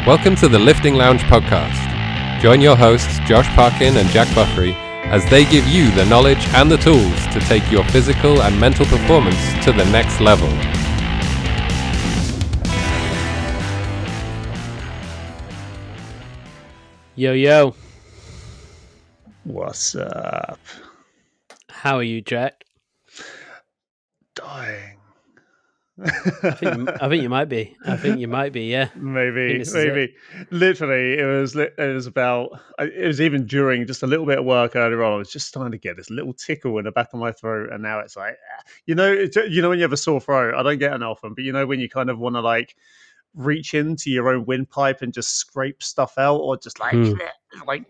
Welcome to the Lifting Lounge podcast. Join your hosts, Josh Parkin and Jack Buffery, as they give you the knowledge and the tools to take your physical and mental performance to the next level. Yo, yo. What's up? How are you, Jack? Dying. I think you might be. Yeah. Maybe. Literally, it was about. It was even during just a little bit of work earlier on. I was just starting to get this little tickle in the back of my throat, and now it's like, you know when you have a sore throat. I don't get it often, but you know when you kind of want to like reach into your own windpipe and just scrape stuff out, or just like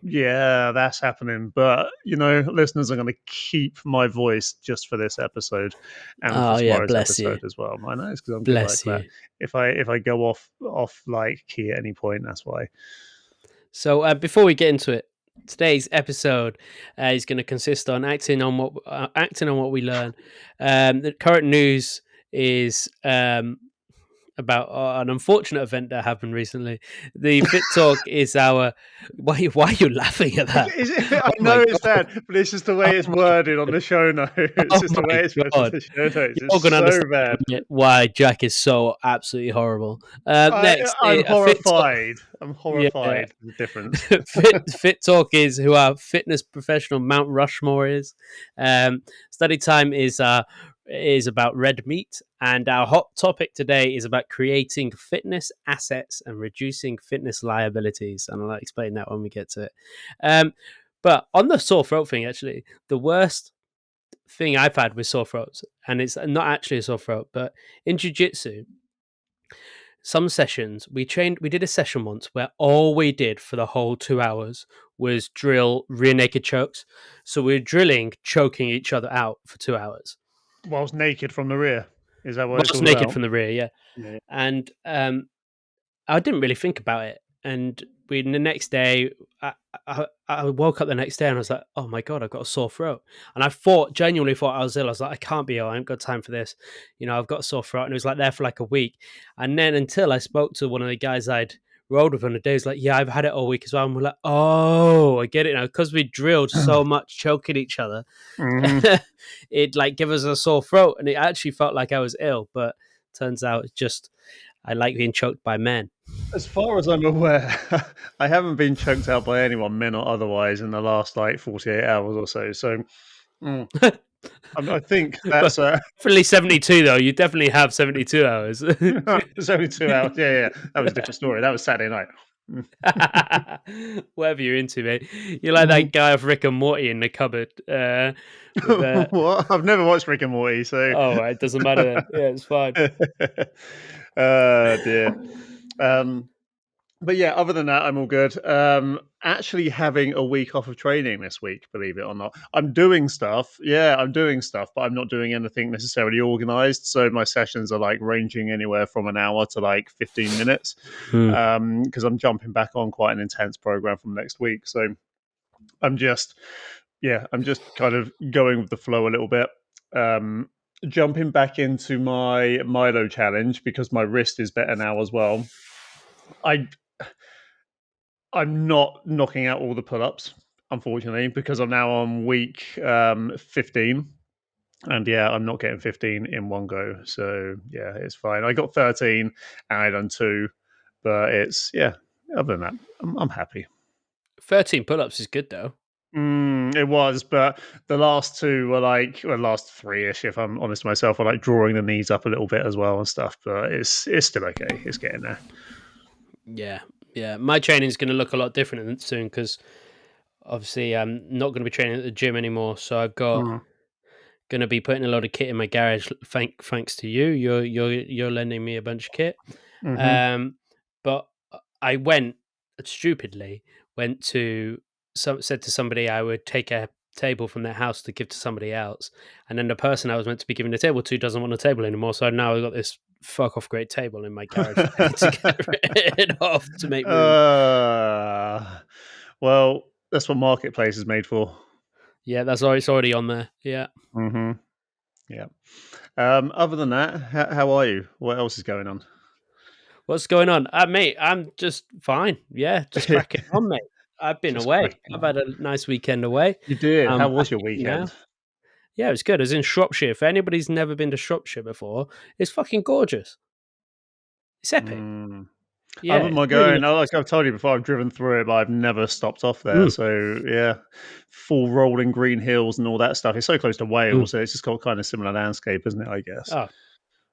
yeah, that's happening. But listeners are going to keep my voice just for this episode and for tomorrow's episode as well. I know it's because I'm good like that. If I go off like key at any point, that's why. So before we get into it, today's episode is going to consist on acting on what we learn. The current news is about an unfortunate event that happened recently. The Fit Talk is our. Why are you laughing at that? I know it's bad, but it's just the way it's worded on the show notes. It's just the way it's worded on the show notes. It's so bad. Why Jack is so absolutely horrible. Next, I'm horrified. I'm horrified. The difference. Fit Talk is who our fitness professional Mount Rushmore is. Study time is about red meat, and our hot topic today is about creating fitness assets and reducing fitness liabilities, and I'll explain that when we get to it. But on the sore throat thing, actually, the worst thing I've had with sore throats, and it's not actually a sore throat, but in jiu-jitsu, some sessions we did a session once where all we did for the whole 2 hours was drill rear naked chokes. So we're drilling, choking each other out for 2 hours. Whilst naked from the rear. Is that what it's all naked about? From the rear, yeah. And I didn't really think about it. And the next day, I woke up the next day and I was like, oh my God, I've got a sore throat. And I genuinely thought I was ill. I was like, I can't be ill. I haven't got time for this. I've got a sore throat. And it was like there for like a week. And then until I spoke to one of the guys I'd rolled with on the day, he's like, yeah, I've had it all week as well. And we're like, oh, I get it now. Because we drilled so much choking each other, it like gave us a sore throat. And it actually felt like I was ill. But turns out it's just, I like being choked by men. As far as I'm aware, I haven't been choked out by anyone, men or otherwise, in the last like 48 hours or so. So I think that's definitely 72 though. You definitely have 72 hours. 72 hours. Yeah. That was a different story. That was Saturday night. Whatever you're into, mate. You're like that guy of Rick and Morty in the cupboard. What? I've never watched Rick and Morty, so it doesn't matter then. Yeah, it's fine. Dear. But yeah, other than that, I'm all good. Actually having a week off of training this week, believe it or not. I'm doing stuff. Yeah, I'm doing stuff, but I'm not doing anything necessarily organized. So my sessions are like ranging anywhere from an hour to like 15 minutes. Because I'm jumping back on quite an intense program from next week. So I'm just kind of going with the flow a little bit. Jumping back into my Milo challenge because my wrist is better now as well. I'm not knocking out all the pull-ups, unfortunately, because I'm now on week 15. And yeah, I'm not getting 15 in one go. So yeah, it's fine. I got 13 and I done 2. But it's, other than that, I'm happy. 13 pull-ups is good though. It was, but the last 2 were like, last 3-ish, if I'm honest with myself, are like drawing the knees up a little bit as well and stuff. But it's still okay. It's getting there. Yeah. My training is going to look a lot different soon because obviously I'm not going to be training at the gym anymore. So I've got going to be putting a lot of kit in my garage. Thanks to you, you're lending me a bunch of kit. But I stupidly went to said to somebody I would take a table from their house to give to somebody else, and then the person I was meant to be giving the table to doesn't want a table anymore. So now I've got this fuck off great table in my garage to get rid of to make room. Well, that's what Marketplace is made for. Yeah, that's it's already on there. Yeah. Yeah. Other than that, how are you? What else is going on? What's going on? Mate, I'm just fine. Yeah, just cracking on, mate. I've been Just away. cracking I've on. had a nice weekend away. You did. I'm How was back your in now. weekend? Yeah, it was good. I was in Shropshire. If anybody's never been to Shropshire before, it's fucking gorgeous. It's epic. Mm. I Yeah, wouldn't it's mind really going. nice. Like I've told you before, I've driven through it, but I've never stopped off there. Mm, So yeah, full rolling green hills and all that stuff. It's so close to mm. Wales, so it's just got kind of similar landscape, isn't it? I guess. Oh,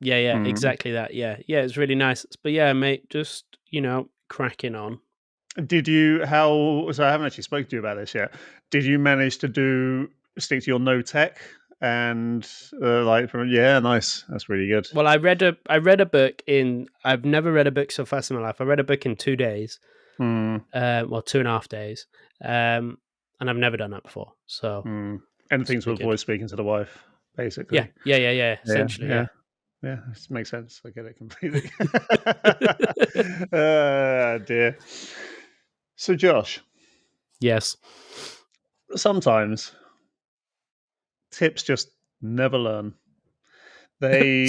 yeah, Mm. exactly that. Yeah, it's really nice. But yeah, mate, just cracking on. Did you? How? So I haven't actually spoken to you about this yet. Did you manage to stick to your no tech and yeah, nice. That's really good. Well, I read a book in. I've never read a book so fast in my life. I read a book in 2 days. Mm, 2.5 days, and I've never done that before. So mm. it's Anything to pretty good. avoid speaking to the wife, Yeah, basically. yeah. Yeah, Essentially, yeah. yeah. Yeah, this makes sense. I get it completely. Dear. So, Josh, Yes. sometimes tips just never learn. They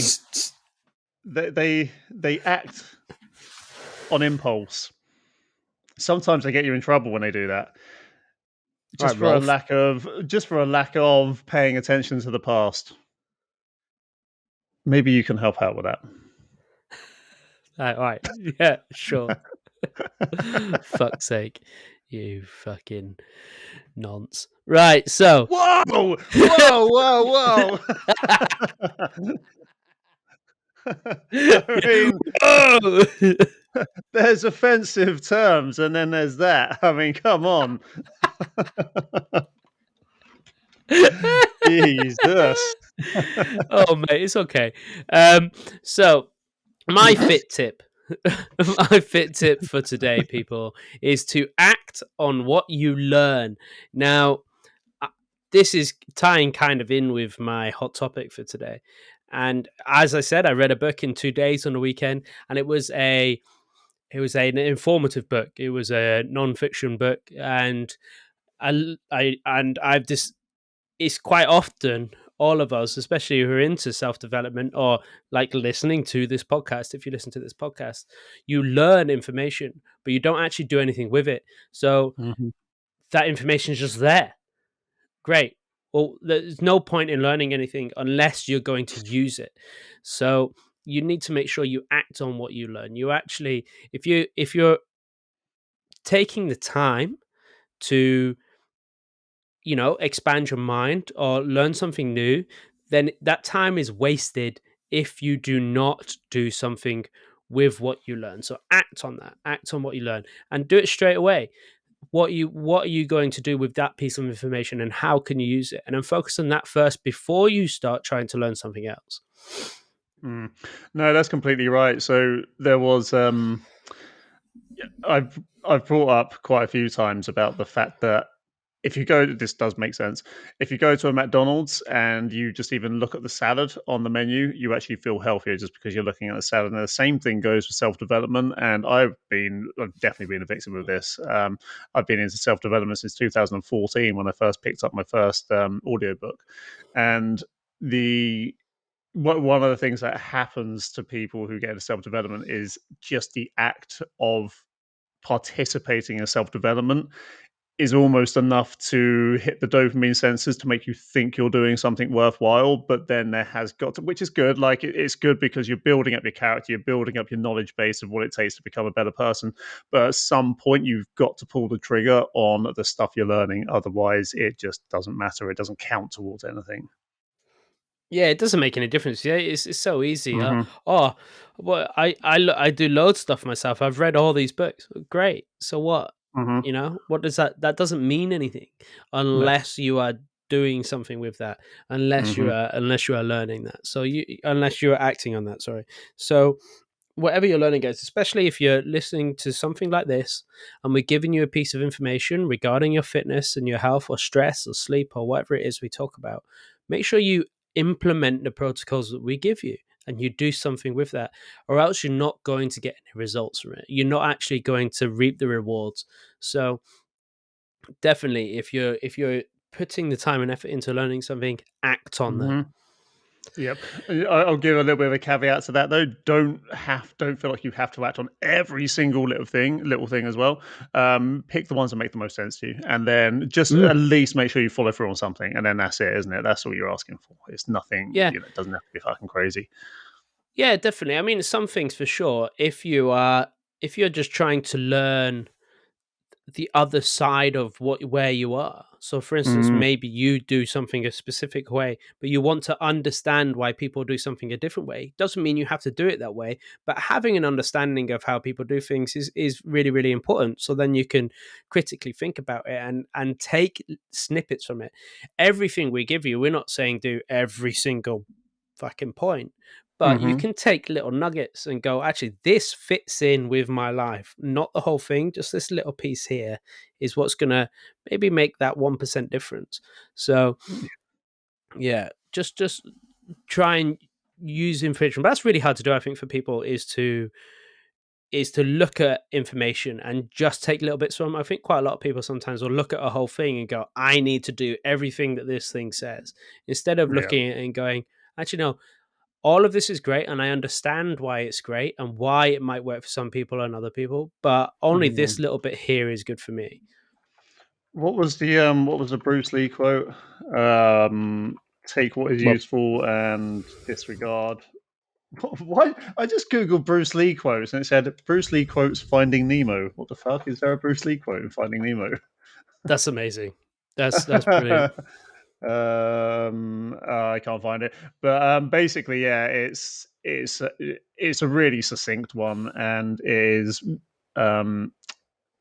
they act on impulse. Sometimes they get you in trouble when they do that, Right, Rolf. just for a lack of paying attention to the past. Maybe you can help out with that. All right. Yeah, sure. Fuck's sake, you fucking nonce. Right. So. Whoa! Whoa! Whoa! Whoa! I mean, Whoa! there's offensive terms, and then there's that. I mean, come on. Jesus. Oh, mate, it's okay. So my fit tip, my fit tip for today, people, is to act on what you learn. Now, uh, this is tying kind of in with my hot topic for today. And as I said, I read a book in 2 days on the weekend, and it was an informative book. It was a non-fiction book, and I've just it's quite often all of us, especially who are into self development or like listening to this podcast, if you listen to this podcast, you learn information, but you don't actually do anything with it. So Mhm. that information is just there. Great. Well, there's no point in learning anything unless you're going to use it. So you need to make sure you act on what you learn. You actually, if you're taking the time to expand your mind or learn something new, then that time is wasted if you do not do something with what you learn. So act on that, act on what you learn, and do it straight away. What are you going to do with that piece of information, and how can you use it? And then focus on that first before you start trying to learn something else. Mm. No, that's completely right. So there was I've brought up quite a few times about the fact that if you go, this does make sense. If you go to a McDonald's and you just even look at the salad on the menu, you actually feel healthier just because you're looking at the salad. And the same thing goes for self development. And I've definitely been a victim of this. I've been into self development since 2014 when I first picked up my first audiobook. And the one of the things that happens to people who get into self development is just the act of participating in self development is almost enough to hit the dopamine sensors to make you think you're doing something worthwhile. But then there has got to, which is good. Like it's good because you're building up your character, you're building up your knowledge base of what it takes to become a better person. But at some point, you've got to pull the trigger on the stuff you're learning. Otherwise, it just doesn't matter. It doesn't count towards anything. Yeah, it doesn't make any difference. Yeah, it's so easy. Hmm. Oh, well, I do loads of stuff myself. I've read all these books. Great. So what? Hmm. What does that? That doesn't mean anything No. unless you are doing something with that. Hmm. Unless you are learning that. So unless you are acting on that. Sorry. So whatever you're learning, guys, especially if you're listening to something like this, and we're giving you a piece of information regarding your fitness and your health or stress or sleep or whatever it is we talk about, make sure you implement the protocols that we give you and you do something with that, or else you're not going to get any results from it. You're not actually going to reap the rewards. So definitely, if you're putting the time and effort into learning something, act on that. Hmm. Yep. I'll give a little bit of a caveat to that though. Don't feel like you have to act on every single little thing as well. Pick the ones that make the most sense to you, and then just Mm, at least make sure you follow through on something, and then that's it, isn't it? That's all you're asking for. It's nothing. yeah, It doesn't have to be fucking crazy. yeah, definitely. I mean, some things for sure. If you're just trying to learn the other side of where you are. So for instance, Mm, maybe you do something a specific way, but you want to understand why people do something a different way. Doesn't mean you have to do it that way, but having an understanding of how people do things is really, really important. So then you can critically think about it and take snippets from it. Everything we give you, we're not saying do every single fucking point, but you hmm can take little nuggets and go, actually, this fits in with my life. Not the whole thing, just this little piece here is what's going to maybe make that 1% difference. So, yeah, just try and use information. But that's really hard to do, I think, for people is to look at information and just take little bits from. I think quite a lot of people sometimes will look at a whole thing and go, I need to do everything that this thing says, instead of Yeah. looking at it and going, actually, no, all of this is great and I understand why it's great and why it might work for some people and other people, but only this Mm. little bit here is good for me. What was the Bruce Lee quote? Take what is Well, useful and disregard. Why? I just googled Bruce Lee quotes and it said Bruce Lee quotes Finding Nemo. What the fuck? Is there a Bruce Lee quote in Finding Nemo? that's amazing. That's brilliant. I can't find it, but basically, yeah, it's a really succinct one and is um,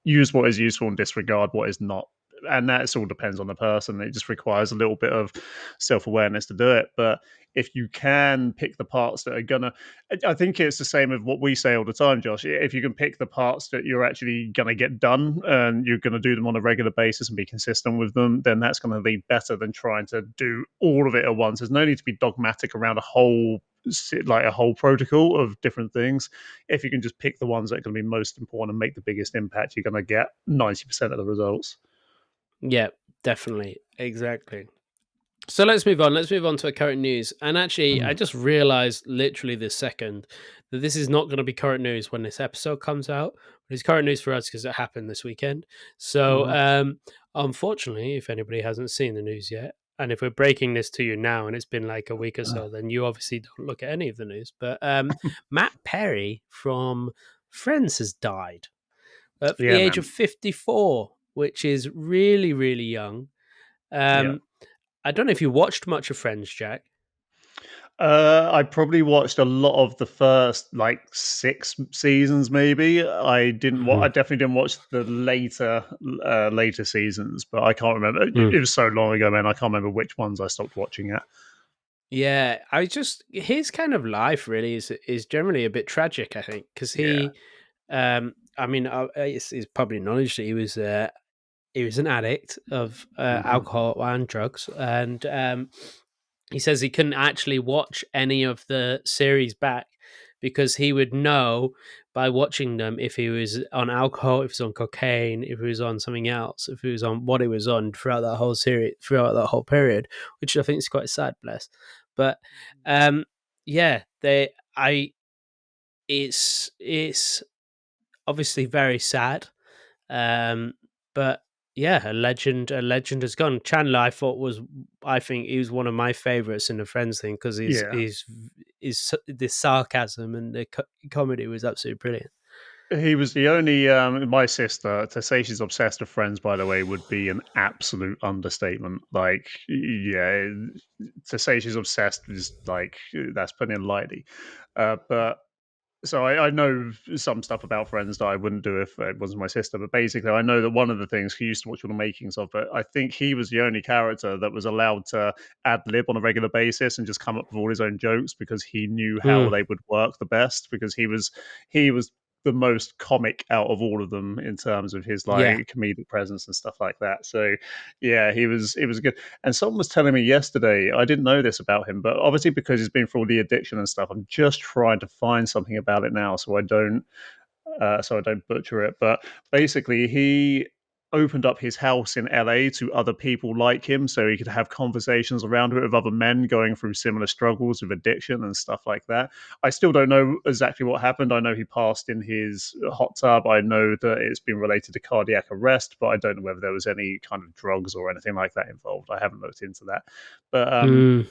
use what is useful and disregard what is not. And that all depends on the person. It just requires a little bit of self awareness to do it. But if you can pick the parts that are gonna, I think it's the same with what we say all the time, Josh. If you can pick the parts that you're actually gonna get done and you're gonna do them on a regular basis and be consistent with them, then that's gonna be better than trying to do all of it at once. There's no need to be dogmatic around a whole protocol of different things. If you can just pick the ones that are going to be most important and make the biggest impact, you're going to get 90% of the results. Yeah, definitely. Exactly. So let's move on. Let's move on to our current news. And actually, I Mm. just realized literally this second that this is not going to be current news when this episode comes out. But it's current news for us because it happened this weekend. So, Uh-huh. unfortunately, if anybody hasn't seen the news yet, and if we're breaking this to you now and it's been like a week or so, then you obviously don't look at any of the news. But Matt Perry from Friends has died at the Yeah, age of man. 54, which is really, really young. Yeah. Um, I don't know if you watched much of Friends, Jack. I probably watched a lot of the first like 6 seasons, maybe. I Mhm. definitely didn't watch the later seasons, but I can't remember. Mm. It was so long ago, man. I can't remember which ones I stopped watching at. Yeah, I just his kind of life really is generally a bit tragic. I think because Yeah. I mean, it's probably knowledge that he was an addict of hmm alcohol and drugs, and he says he couldn't actually watch any of the series back because he would know by watching them if he was on alcohol, if he was on cocaine, if he was on something else, if he was on what he was on throughout that whole series, throughout that whole period, which I think is quite sad, bless. But um, yeah, it's obviously very sad. Um, but yeah, a legend has gone. Chandler, I think he was one of my favorites in the Friends thing because Yeah. his the sarcasm and the comedy was absolutely brilliant. He was the only my sister to say she's obsessed with Friends, by the way, would be an absolute understatement. Like, yeah, to say she's obsessed is like that's putting it lightly. But so I know some stuff about Friends that I wouldn't do if it wasn't my sister. But basically, I know that one of the things he used to watch all the makings of, but I think he was the only character that was allowed to ad lib on a regular basis and just come up with all his own jokes because he knew how Mm, they would work the best. Because he was the most comic out of all of them in terms of his yeah, like comedic presence and stuff like that. So yeah, he was good. And someone was telling me yesterday, I didn't know this about him, but obviously because he's been through all the addiction and stuff, I'm just trying to find something about it now so I don't butcher it. But basically, he opened up his house in LA to other people like him so he could have conversations around it with other men going through similar struggles with addiction and stuff like that. I still don't know exactly what happened. I know he passed in his hot tub. I know that it's been related to cardiac arrest, but I don't know whether there was any kind of drugs or anything like that involved. I haven't looked into that. But Mm.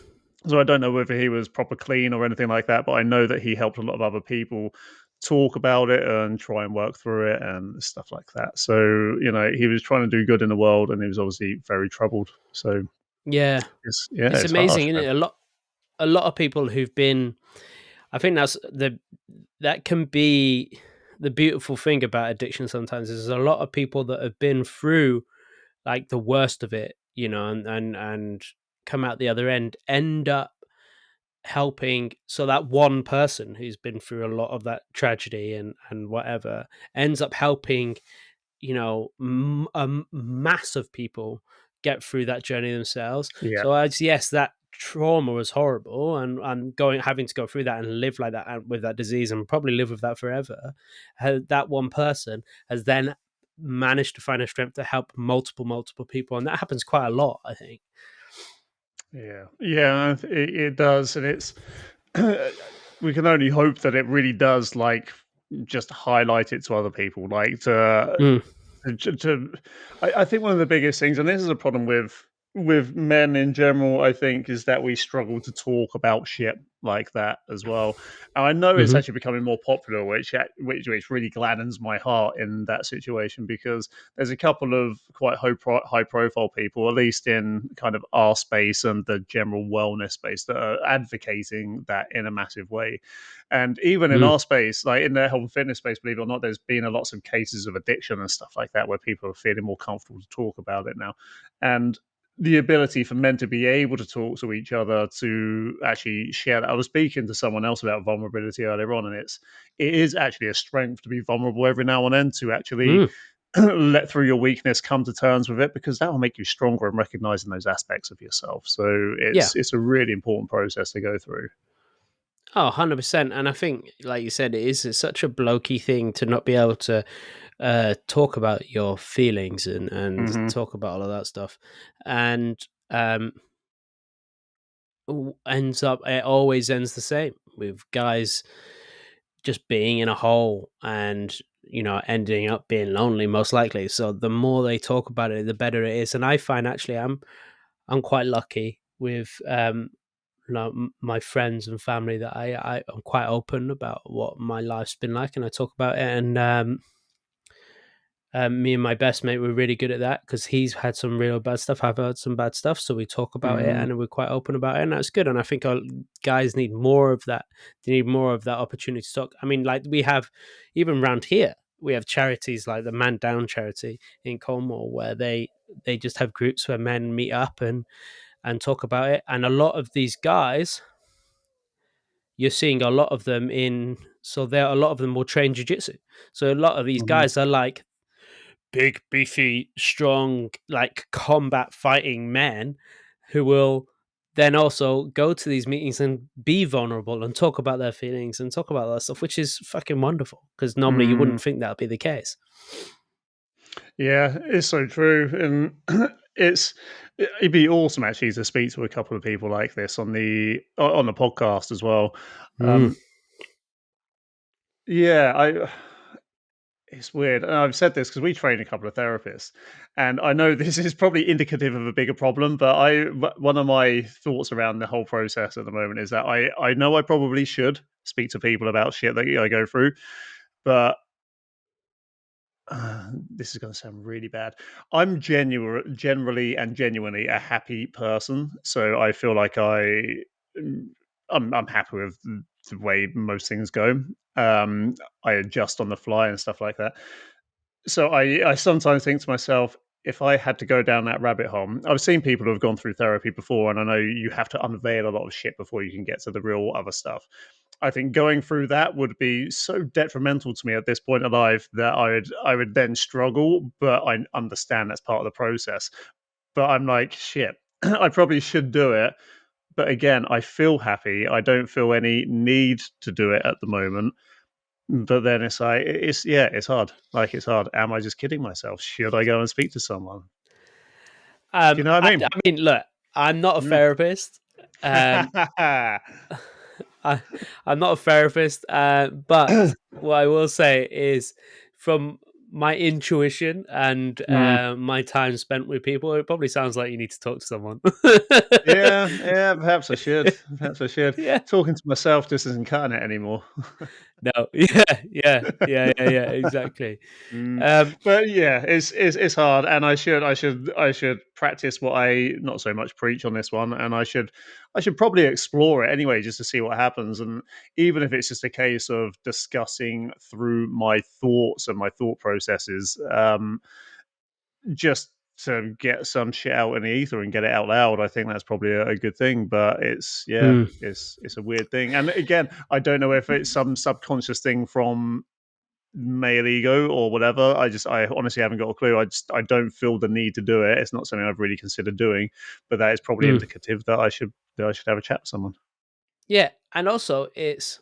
so I don't know whether he was proper clean or anything like that, but I know that he helped a lot of other people talk about it and try and work through it and stuff like that. So, he was trying to do good in the world and he was obviously very troubled. So Yeah, it's it's harsh, amazing, isn't man. it? A lot of people who've been. I think that can be the beautiful thing about addiction. Sometimes is there's a lot of people that have been through like the worst of it, and come out the other end up helping. So that one person who's been through a lot of that tragedy and whatever ends up helping, a mass of people get through that journey themselves. Yeah. So as yes, that trauma was horrible, and having to go through that and live like that and with that disease and probably live with that forever. That one person has then managed to find a strength to help multiple people, and that happens quite a lot, I think. Yeah. Yeah, it does. And it's, we can only hope that it really does, like, just highlight it to other people. Like, Mm, to I think one of the biggest things, and this is a problem with men in general, I think, is that we struggle to talk about shit like that as well. And I know it's hmm actually becoming more popular, which really gladdens my heart in that situation, because there's a couple of quite high profile people, at least in kind of our space and the general wellness space, that are advocating that in a massive way. And even in mm, our space, like in the health and fitness space, believe it or not, there's been a lots of cases of addiction and stuff like that where people are feeling more comfortable to talk about it now. And the ability for men to be able to talk to each other, to actually share that. I was speaking to someone else about vulnerability earlier on, and it is actually a strength to be vulnerable every now and then, to actually mm, let through your weakness, come to terms with it, because that will make you stronger in recognizing those aspects of yourself. So yeah. it's a really important process to go through. Oh, 100%. And I think, like you said, it's such a blokey thing to not be able to talk about your feelings and Hmm. talk about all of that stuff. And um, it always ends the same with guys just being in a hole and, ending up being lonely, most likely. So the more they talk about it, the better it is. And I find actually I'm quite lucky with my friends and family that I'm quite open about what my life's been like, and I talk about it. And me and my best mate were really good at that because he's had some real bad stuff. I've heard some bad stuff, so we talk about it Hmm. and we're quite open about it, and that's good. And I think our guys need more of that. They need more of that opportunity to talk. I mean, like we have, even around here, we have charities like the Man Down charity in Cornwall where they just have groups where men meet up and talk about it. And a lot of these guys, you're seeing a lot of them a lot of them will train jiu-jitsu. So a lot of these Hmm. guys are like big, beefy, strong, like combat fighting men who will then also go to these meetings and be vulnerable and talk about their feelings and talk about that stuff, which is fucking wonderful because normally you Hmm. wouldn't think that would be the case. Yeah, it's so true, and it'd be awesome actually to speak to a couple of people like this on the podcast as well. Mm, Um, yeah, I it's weird. And I've said this because we train a couple of therapists, and I know this is probably indicative of a bigger problem. But one of my thoughts around the whole process at the moment is that I know I probably should speak to people about shit that I go through, but this is going to sound really bad. I'm generally and genuinely a happy person, so I feel like mm, I'm happy with the way most things go. Um, I adjust on the fly and stuff like that. So I sometimes think to myself, if I had to go down that rabbit hole, I've seen people who have gone through therapy before, and I know you have to unveil a lot of shit before you can get to the real other stuff. I think going through that would be so detrimental to me at this point in life that I would then struggle, but I understand that's part of the process. But I'm like, shit, I probably should do it. But again, I feel happy. I don't feel any need to do it at the moment. But then it's like it's hard. Like it's hard. Am I just kidding myself? Should I go and speak to someone? Do you know what I mean? I mean, look, I'm not a Mm. therapist. I, I'm not a therapist, but what I will say is, from my intuition and Mm. my time spent with people, it probably sounds like you need to talk to someone. Yeah, yeah. Perhaps I should. Perhaps I should. Yeah. Talking to myself just isn't cutting it anymore. No. Yeah. Exactly. Mm. Um, But yeah, it's hard, and I should practice what I not so much preach on this one, and I should probably explore it anyway, just to see what happens, and even if it's just a case of discussing through my thoughts and my thought processes, just to get some shit out in the ether and get it out loud. I think that's probably a good thing, but mm, it's a weird thing, and again, I don't know if it's some subconscious thing from male ego or whatever. I honestly haven't got a clue. I don't feel the need to do it. It's not something I've really considered doing, but that is probably mm. indicative that I should have a chat with someone. Yeah, and also it's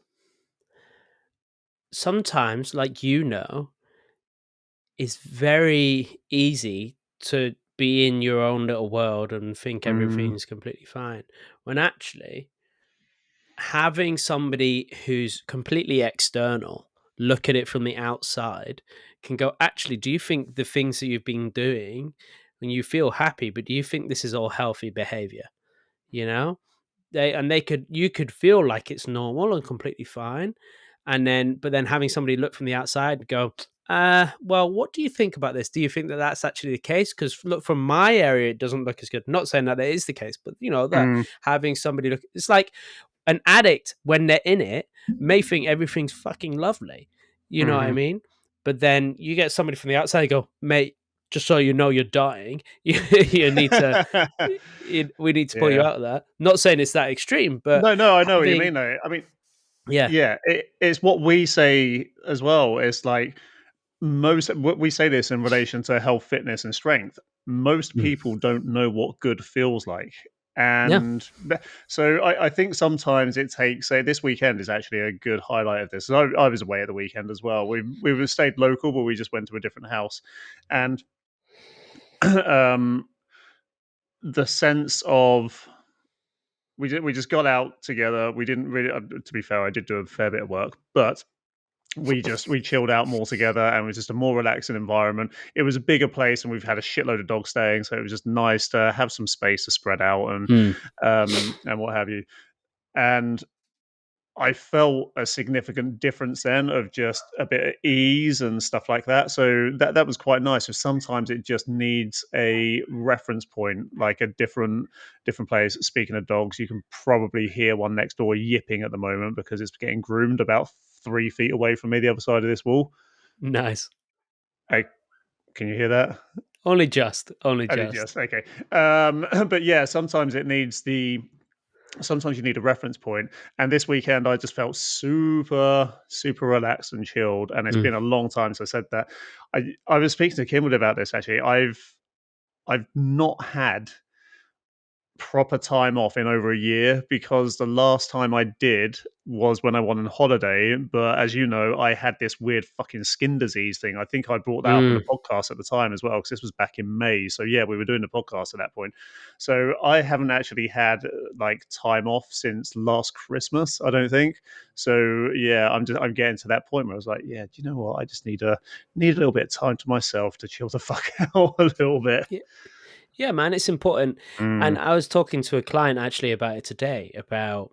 sometimes, like it's very easy to be in your own little world and think Mm, everything's completely fine, when actually having somebody who's completely external look at it from the outside can go, actually, do you think the things that you've been doing when you feel happy, but do you think this is all healthy behavior? You know, you could feel like it's normal and completely fine, and then but then having somebody look from the outside and go, well, what do you think about this? Do you think that that's actually the case? Because look, from my area, it doesn't look as good. Not saying that it is the case, but that mm. having somebody look, it's like an addict when they're in it may think everything's fucking lovely. You know what I Mhm. mean? But then you get somebody from the outside and go, mate, just so you know, you're dying. You need to we need to pull you Yeah. out of that. Not saying it's that extreme, but No, no, I know what you having mean, though. I mean, yeah, yeah, it's what we say as well. It's like most we say this in relation to health, fitness, and strength. Most mm, people don't know what good feels like, yeah, and so I think sometimes it takes. Say this weekend is actually a good highlight of this. I was away at the weekend as well. We stayed local, but we just went to a different house, and um, the sense of we just got out together. We didn't really, to be fair, I did do a fair bit of work, but we chilled out more together, and it was just a more relaxing environment. It was a bigger place, and we've had a shitload of dogs staying, so it was just nice to have some space to spread out mm, and what have you. And I felt a significant difference then of just a bit of ease and stuff like that. So that was quite nice. So sometimes it just needs a reference point, like a different place. Speaking of dogs, you can probably hear one next door yipping at the moment because it's getting groomed about 3 feet away from me, the other side of this wall. nice. Hey, can you hear that? Only Only just. just okay. But yeah, sometimes you need a reference point, and this weekend I just felt super super relaxed and chilled, and it's Mm, been a long time since I said that. I was speaking to Kimberly about this actually. I've not had proper time off in over a year because the last time I did was when I went on holiday. But as you know, I had this weird fucking skin disease thing. I think I brought that up in the mm, podcast at the time as well because this was back in May. So yeah, we were doing the podcast at that point. So I haven't actually had like time off since last Christmas. I don't think. So yeah, I'm getting to that point where I was like, yeah, do you know what? I just need a little bit of time to myself to chill the fuck out a little bit. yeah, yeah, man, it's important. And Mm, I was talking to a client actually about it today. About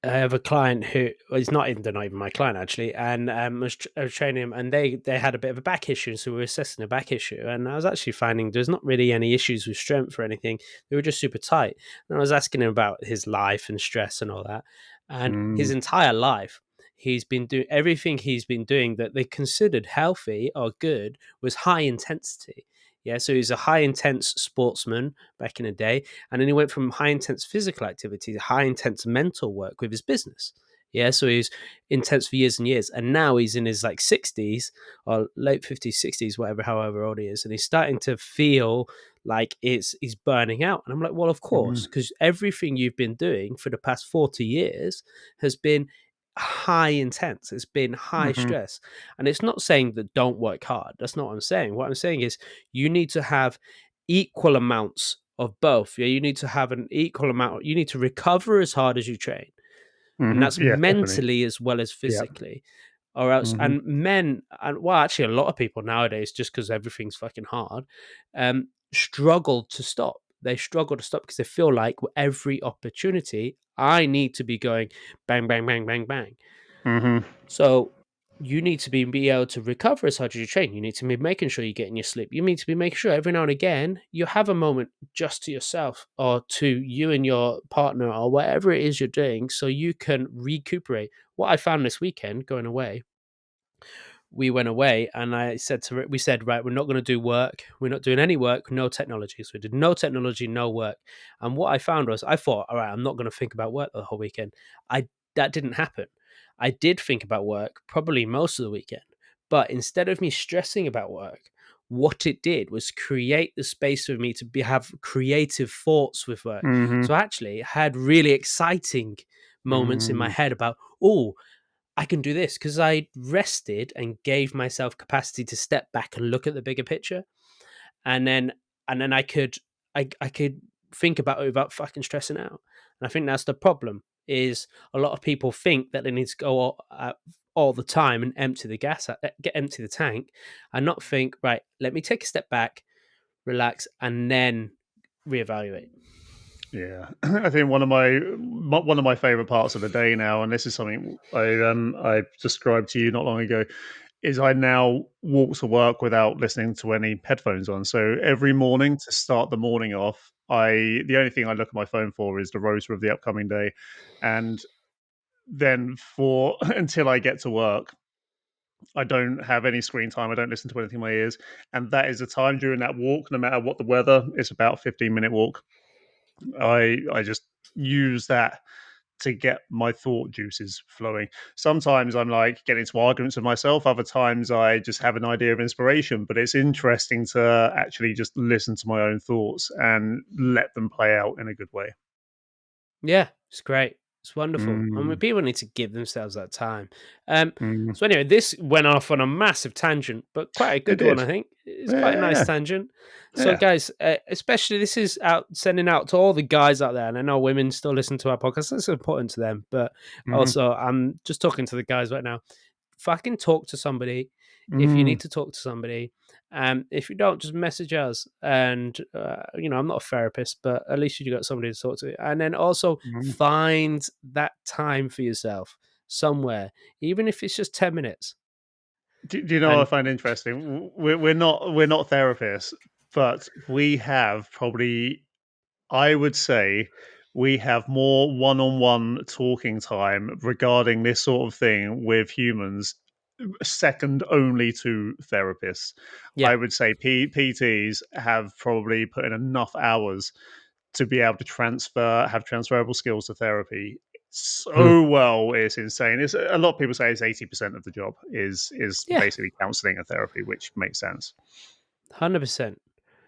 I have a client who well, he's not even they're not even my client actually, and I was training him, and they had a bit of a back issue, so we were assessing a back issue, and I was actually finding there's not really any issues with strength or anything. They were just super tight, and I was asking him about his life and stress and all that, and his mm, entire life he's been doing everything he's been doing that they considered healthy or good was high intensity. Yeah, so he's a high intense sportsman back in the day, and then he went from high intense physical activity to high intense mental work with his business. Yeah, so he's intense for years and years. And now he's in his like 60s or late 50s, 60s, whatever, however old he is. And he's starting to feel like he's burning out. And I'm like, well, of mm. course, because everything you've been doing for the past 40 years has been high intense. It's been high Mhm. stress. And it's not saying that don't work hard. That's not what I'm saying. What I'm saying is you need to have equal amounts of both. Yeah, you need to have an equal amount. You need to recover as hard as you train. And Mhm. that's Yeah, definitely. mentally as well as Yeah. physically. Or else, Mhm. and men, and well, actually, a lot of people nowadays, just because everything's fucking hard, struggle to stop. They struggle to stop because they feel like every opportunity, I need to be going bang, bang, bang, bang, bang. Mhm. So you need to be able to recover as hard as you train. You need to be making sure you're getting your sleep. You need to be making sure every now and again you have a moment just to yourself or to you and your partner or whatever it is you're doing so you can recuperate. What I found this weekend going away, we went away and we said, right, we're not going to do work. We're not doing any work, no technology. So we did no technology, no work. And what I found was I thought, all right, I'm not going to think about work the whole weekend. That didn't happen. I did think about work probably most of the weekend. But instead of me stressing about work, what it did was create the space for me to have creative thoughts with work. Mhm. So I actually had really exciting moments in my Mm. head about, oh, I can do this because I rested and gave myself capacity to step back and look at the bigger picture, and then I could think about it without fucking stressing out. And I think that's the problem. Is a lot of people think that they need to go all the time and empty the empty the tank, and not think, right, let me take a step back, relax, and then reevaluate. Yeah, I think one of my favorite parts of the day now, and this is something I described to you not long ago, is I now walk to work without listening to any headphones on. So every morning to start the morning off, the only thing I look at my phone for is the rotor of the upcoming day, and then for until I get to work, I don't have any screen time. I don't listen to anything in my ears, and that is the time during that walk. No matter what the weather, it's about a 15-minute walk. I just use that to get my thought juices flowing. Sometimes I'm like getting into arguments with myself. Other times I just have an idea of inspiration. But it's interesting to actually just listen to my own thoughts and let them play out in a good way. Yeah, it's great. It's wonderful. I mean, Mm, people need to give themselves that time. Um, mm. so anyway, this went off on a massive tangent, but quite a It good one, did. I think. It's quite a nice Yeah, tangent. So, yeah. guys, especially this is out sending out to all the guys out there, and I know women still listen to our podcast. That's important to them, but Hmm. also I'm just talking to the guys right now. Fucking talk to somebody if you Mm, need to talk to somebody. If you don't, just message us. And I'm not a therapist, but at least you got somebody to talk to. And then also mm. find that time for yourself somewhere, even if it's just 10 minutes. Do you know what I And find interesting? We're not therapists, but we have probably I would say we have more one-on-one talking time regarding this sort of thing with humans, second only to therapists. yeah, I would say PTs have probably put in enough hours to be able to have transferable skills to therapy Mm. so well. It's insane. It's a lot of people say it's 80% of the job is Yeah, basically counseling and therapy, which makes sense. 100%.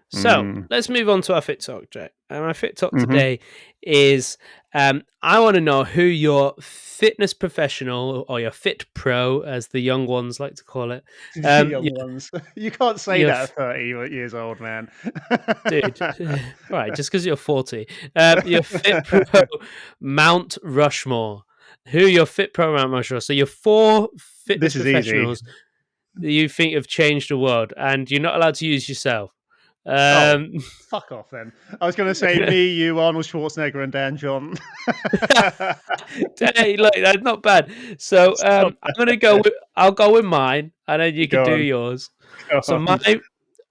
So Mm. let's move on to our fit talk, Jack. And my fit talk Hmm. today is I want to know who your fitness professional or your fit pro, as the young ones like to call it, The young your, ones. You can't say your that at 30 years old, man. dude. All right, just because you're 40, your fit pro Mount Rushmore. Who your fit pro Mount Rushmore? So your four fitness This is easy. professionals that you think have changed the world, and you're not allowed to use yourself. Oh, Um, fuck off then. I was going to say me, you, Arnold Schwarzenegger, and Dan John. Hey, look, that's not bad. So Stop I'm gonna go that. with I'll go with mine, and then you can Go do on. yours. Go So my on.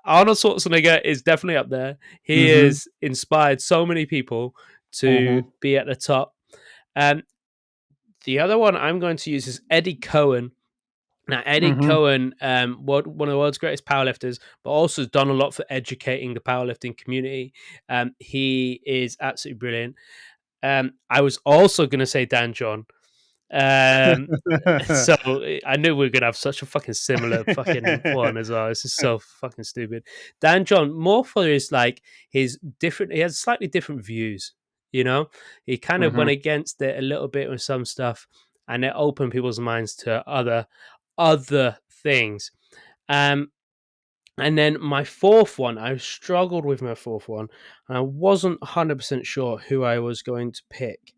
Arnold Schwarzenegger is definitely up there. He Hmm. has inspired so many people to Hmm. be at the top. Um, the other one I'm going to use is Eddie Cohen. Now, Eddie Hmm. Cohen, one of the world's greatest powerlifters, but also has done a lot for educating the powerlifting community. He is absolutely brilliant. I was also going to say Dan John. Um, so I knew we were gonna have such a fucking similar fucking one as well. This is so fucking stupid. Dan John, more for his like his different. He has slightly different views. You know, he kind of Hmm. went against it a little bit with some stuff. and it opened people's minds to other things. And then my fourth one, I struggled with my fourth one, and I wasn't 100% sure who I was going to pick.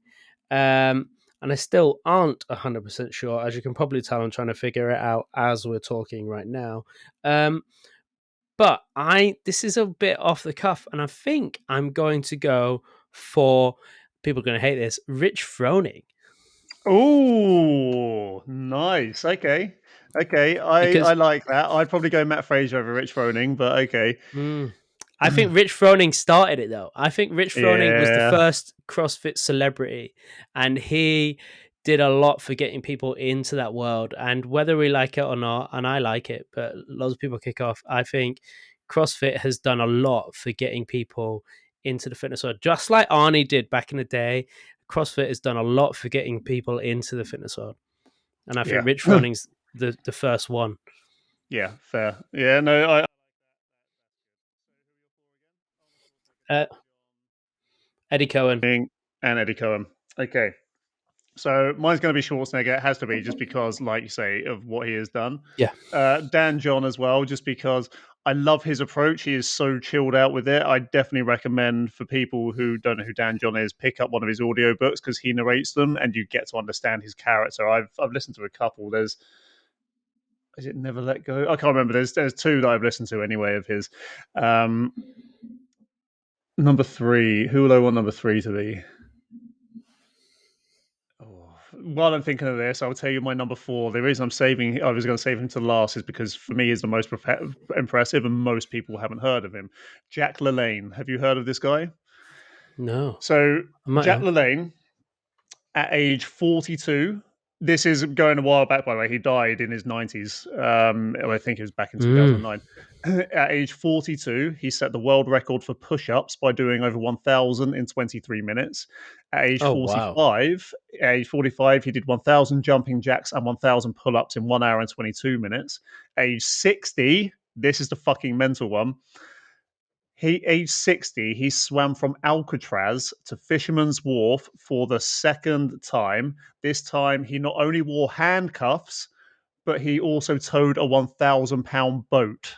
And I still aren't 100% sure. As you can probably tell, I'm trying to figure it out as we're talking right now. But this is a bit off the cuff, and I think I'm going to go for, people are going to hate this, Rich Froning. Oh, nice. Okay. I Because like that. I'd probably go Matt Fraser over Rich Froning, but okay. I think Rich Froning started it, though. I think Rich Froning was the Yeah. first CrossFit celebrity, and he did a lot for getting people into that world. And whether we like it or not, and I like it, but lots of people kick off, I think CrossFit has done a lot for getting people into the fitness world. Just like Arnie did back in the day, CrossFit has done a lot for getting people into the fitness world. And I think Yeah. Rich Froning's the first one. Yeah, fair. Yeah, no, Uh, Eddie Cohen. and Eddie Cohen. Okay. So mine's going to be Schwarzenegger. It has to be just because, like you say, of what he has done. Yeah. Dan John as well, just because I love his approach. He is so chilled out with it. I definitely recommend for people who don't know who Dan John is, pick up one of his audio books because he narrates them and you get to understand his character. I've listened to a couple. Is it Never Let Go? I can't remember. There's two that I've listened to anyway of his. Number three. Who will I want number three to be? While I'm thinking of this, I'll tell you my number four. The reason I was going to save him to last is because for me, he's the most impressive, and most people haven't heard of him. Jack LaLanne. Have you heard of this guy? No. So Jack Have. LaLanne, at age 42, this is going a while back, by the way. He died in his 90s. I think it was back in 2009. At age 42, he set the world record for push-ups by doing over 1,000 in 23 minutes. At age Oh, wow. 45, he did 1,000 jumping jacks and 1,000 pull-ups in 1 hour and 22 minutes. Age 60, this is the fucking mental one. Aged 60, he swam from Alcatraz to Fisherman's Wharf for the second time. This time, he not only wore handcuffs, but he also towed a 1,000-pound boat.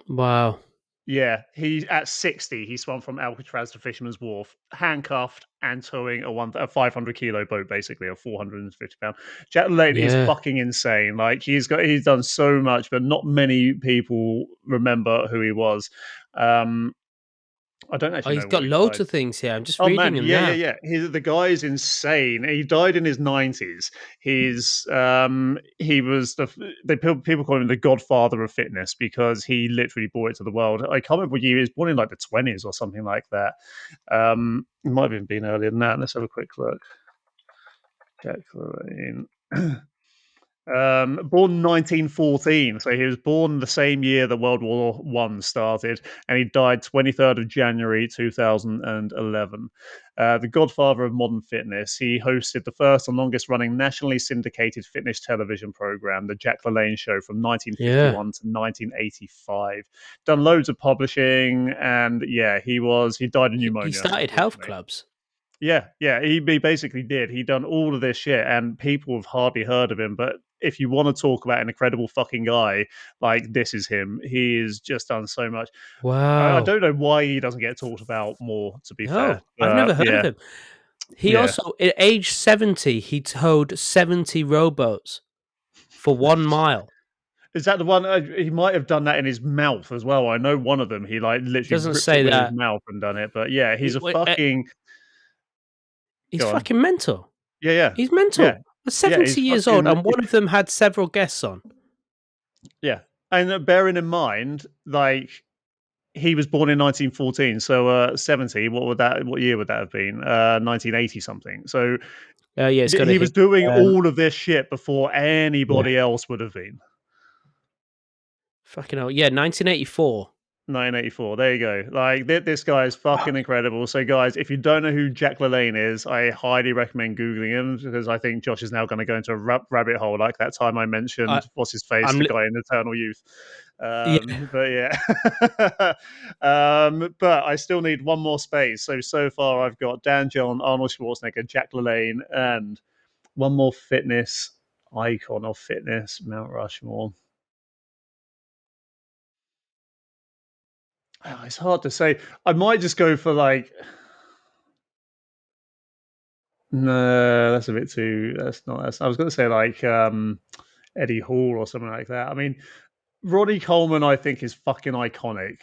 Wow. Yeah, at 60, he swam from Alcatraz to Fisherman's Wharf, handcuffed and towing a 500-kilo boat, basically, a 450-pound. Jack LaLanne is Yeah. fucking insane. Like he's done so much, but not many people remember who he was. I don't Oh, actually he's know got what he loads died. of things here. I'm just Oh reading man, them yeah, now. yeah, yeah. The guy is insane. He died in his 90s. He was people call him the godfather of fitness because he literally brought it to the world. I can't remember what year he was born in, like the 20s or something like that. It might have even been earlier than that. Let's have a quick look. Jack LaLanne. Born 1914, so he was born the same year that World War One started, and he died 23rd of January 2011. The godfather of modern fitness, he hosted the first and longest-running nationally syndicated fitness television program, the Jack LaLanne Show, from Yeah. 1951 to 1985. Done loads of publishing, and yeah, he died of He pneumonia, started health unfortunately. clubs. Yeah, he basically did. He done all of this shit, and people have hardly heard of him. But if you want to talk about an incredible fucking guy, like this is him. He has just done so much. I Wow. don't know why he doesn't get talked about more. To be fair, No, I've never heard of yeah, him. He yeah. also, at age 70, he towed 70 rowboats for 1 mile. Is that the one? He might have done that in his mouth as well. I know one of them. He like It literally doesn't gripped it say with his that. mouth and done it. But yeah, he's a fucking. He's Go on. fucking mental. Yeah, yeah, He's yeah, mental. He's yeah. 70 He's years old, fucking. and one of them had several guests on. Yeah, and bearing in mind, like he was born in 1914, so 70. What year would that have been? 1980 something. So Yeah, it's got to he was hit. doing all of this shit before Yeah. anybody else would have been. Fucking hell. Yeah, 1984. 1984. There you go. Like this guy is fucking incredible. So, guys, if you don't know who Jack LaLanne is, I highly recommend googling him because I think Josh is now going to go into a rabbit hole like that time I I, mentioned what's his face, I'm the li- guy in Eternal Youth. yeah. But yeah, but I still need one more space. So far I've got Dan John, Arnold Schwarzenegger, Jack LaLanne, and one more fitness icon or fitness Mount Rushmore. Oh, it's hard to say. I might just go for like. No, that's a bit too. That's not. That's, I was going to say like Eddie Hall or something like that. I mean, Ronnie Coleman, I think, is fucking iconic.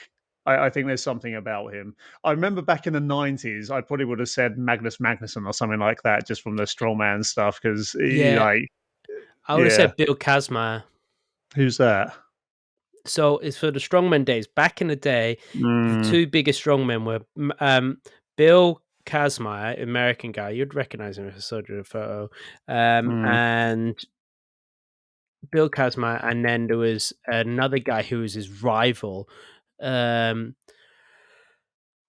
I think there's something about him. I remember back in the 90s, I probably would have said Magnus Magnusson or something like that, just from the strongman stuff. Because, Yeah, like, I would have yeah, said Bill Kazmaier. who's that? So it's for the strongman days. Back in the day, the Mm, two biggest strongmen were Bill Kazmaier, American guy. You'd recognize him if I showed you a photo. mm. And Bill Kazmaier, and then there was another guy who was his rival,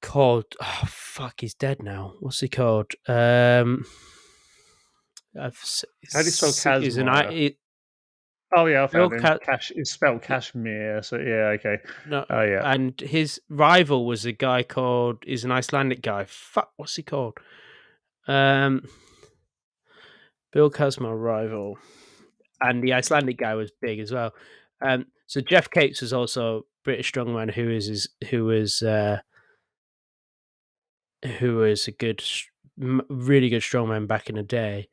called fuck, he's dead now. What's he called? How do you spell Is an Kazmaier? Oh yeah, I Bill found him. Cash. It's spelled Kashmir. So yeah, okay. No, Oh yeah. and his rival was a guy called. Is an Icelandic guy. Fuck, what's he called? Bill Kazmaier rival, and the Icelandic guy was big as well. So Jeff Capes was also British strongman who was a good, really good strongman back in the day.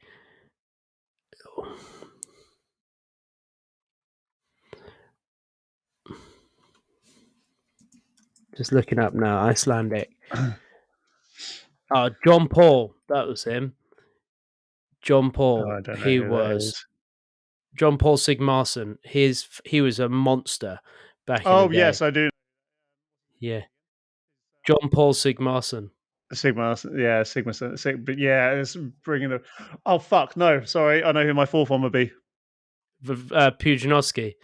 Just looking up now, Icelandic. John Paul, that was him. John Oh, Paul, I don't know he who that was is. John Paul Sigmarsson. He was a monster back in the Oh day. yes, I do. Yeah, John Paul Sigmarsson. Sigma, yeah, but yeah, it's bringing the. Oh fuck, no, sorry, I know who my fourth one would be. Pujanowski.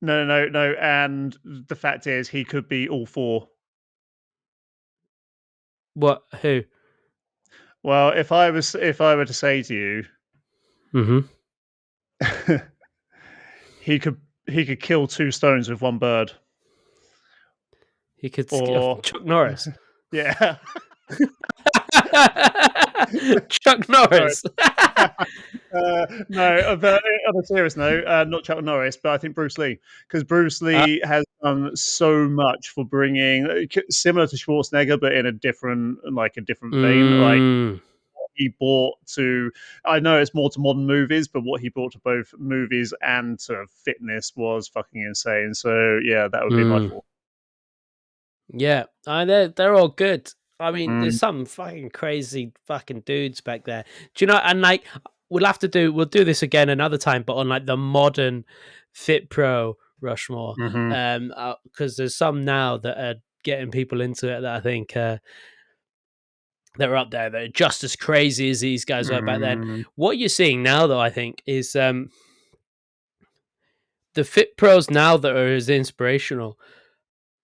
No, and the fact is, he could be all four. What? Who? Well, if I were to say to you, Mm-hmm. he could kill two stones with one bird, He could or Chuck Norris. yeah, Chuck sorry. Norris. No, but on a serious note, not Chuck Norris, but I think Bruce Lee, because Bruce Lee has done so much for bringing similar to Schwarzenegger, but in a different vein. Like he brought to, I know it's more to modern movies, but what he brought to both movies and to fitness was fucking insane. So yeah, that would be my fault. Yeah, they're all good. I mean, there's some fucking crazy fucking dudes back there. Do you know? And like, we'll do this again another time, but on like the modern FitPro Rushmore, because there's some now that are getting people into it that I think that are up there that are just as crazy as these guys were back then. What you're seeing now, though, I think, is the FitPros now that are as inspirational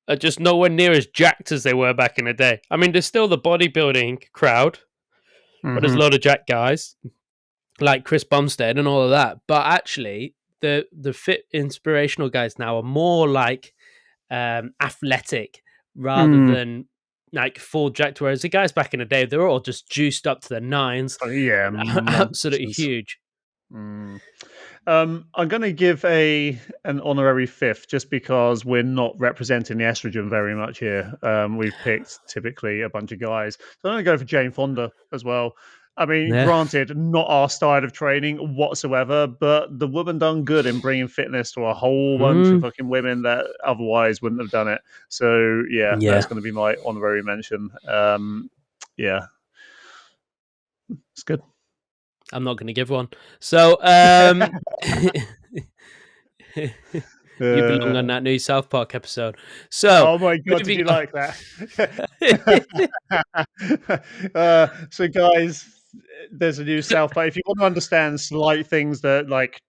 are just nowhere near as jacked as they were back in the day. I mean, there's still the bodybuilding crowd, but there's a lot of jacked guys like Chris Bumstead and all of that. But actually, the fit inspirational guys now are more like athletic rather than like full jacked. Whereas the guys back in the day, they were all just juiced up to the nines, Yeah, absolutely monsters. huge. I'm going to give an honorary fifth just because we're not representing the estrogen very much here. We've picked typically a bunch of guys. So I'm going to go for Jane Fonda as well. I mean, Yeah. granted, not our style of training whatsoever, but the woman done good in bringing fitness to a whole bunch of fucking women that otherwise wouldn't have done it. So yeah, that's going to be my honorary mention. Yeah, it's good. I'm not going to give one. So you belong on that new South Park episode. So, oh my god, did you like that? So, guys, there's a new South Park. If you want to understand slight things that, like,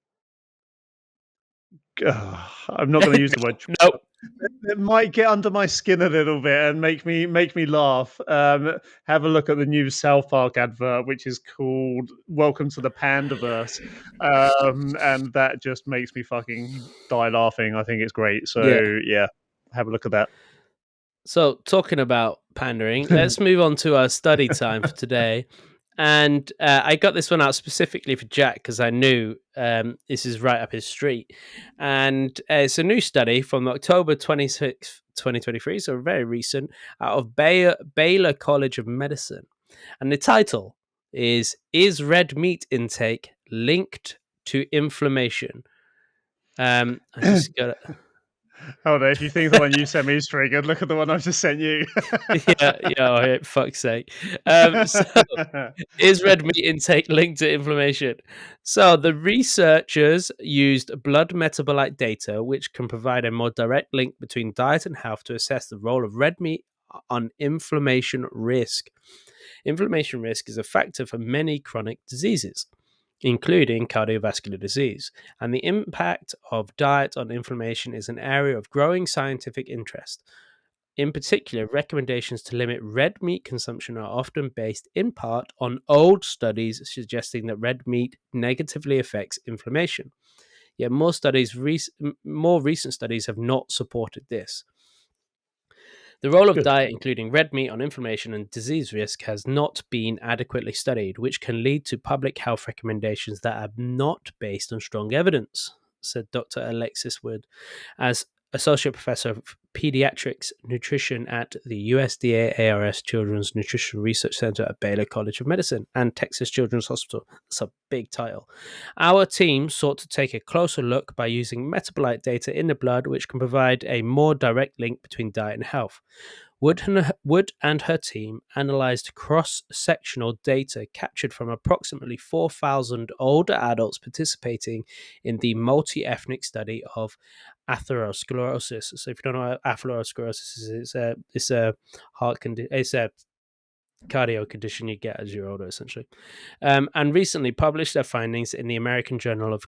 I'm not going to use the word. Nope. It might get under my skin a little bit and make me laugh. Have a look at the new South Park advert, which is called "Welcome to the Pandaverse," and that just makes me fucking die laughing. I think it's great. So yeah, have a look at that. So, talking about pandering, let's move on to our study time for today. And I got this one out specifically for Jack because I knew this is right up his street. And it's a new study from October 26th, 2023, so very recent, out of Baylor College of Medicine. And the title is Red Meat Intake Linked to Inflammation? I just got it. Hold on, if you think the one you sent me is triggered, look at the one I've just sent you. Yeah, oh, fuck's sake. So is red meat intake linked to inflammation? So the researchers used blood metabolite data, which can provide a more direct link between diet and health, to assess the role of red meat on inflammation risk. Inflammation risk is a factor for many chronic diseases, including cardiovascular disease, and the impact of diet on inflammation is an area of growing scientific interest. In particular, recommendations to limit red meat consumption are often based in part on old studies suggesting that red meat negatively affects inflammation. Yet more recent studies have not supported this. The role of Good. diet, including red meat, on inflammation and disease risk has not been adequately studied, which can lead to public health recommendations that are not based on strong evidence, said Dr. Alexis Wood, as Associate Professor of Pediatrics Nutrition at the USDA ARS Children's Nutrition Research Center at Baylor College of Medicine and Texas Children's Hospital. That's a big title. Our team sought to take a closer look by using metabolite data in the blood, which can provide a more direct link between diet and health. Wood and her team analyzed cross-sectional data captured from approximately 4,000 older adults participating in the multi-ethnic study of atherosclerosis. So, if you don't know what atherosclerosis is, it's a heart condition. It's a cardio condition you get as you're older, essentially, and recently published their findings in the American Journal of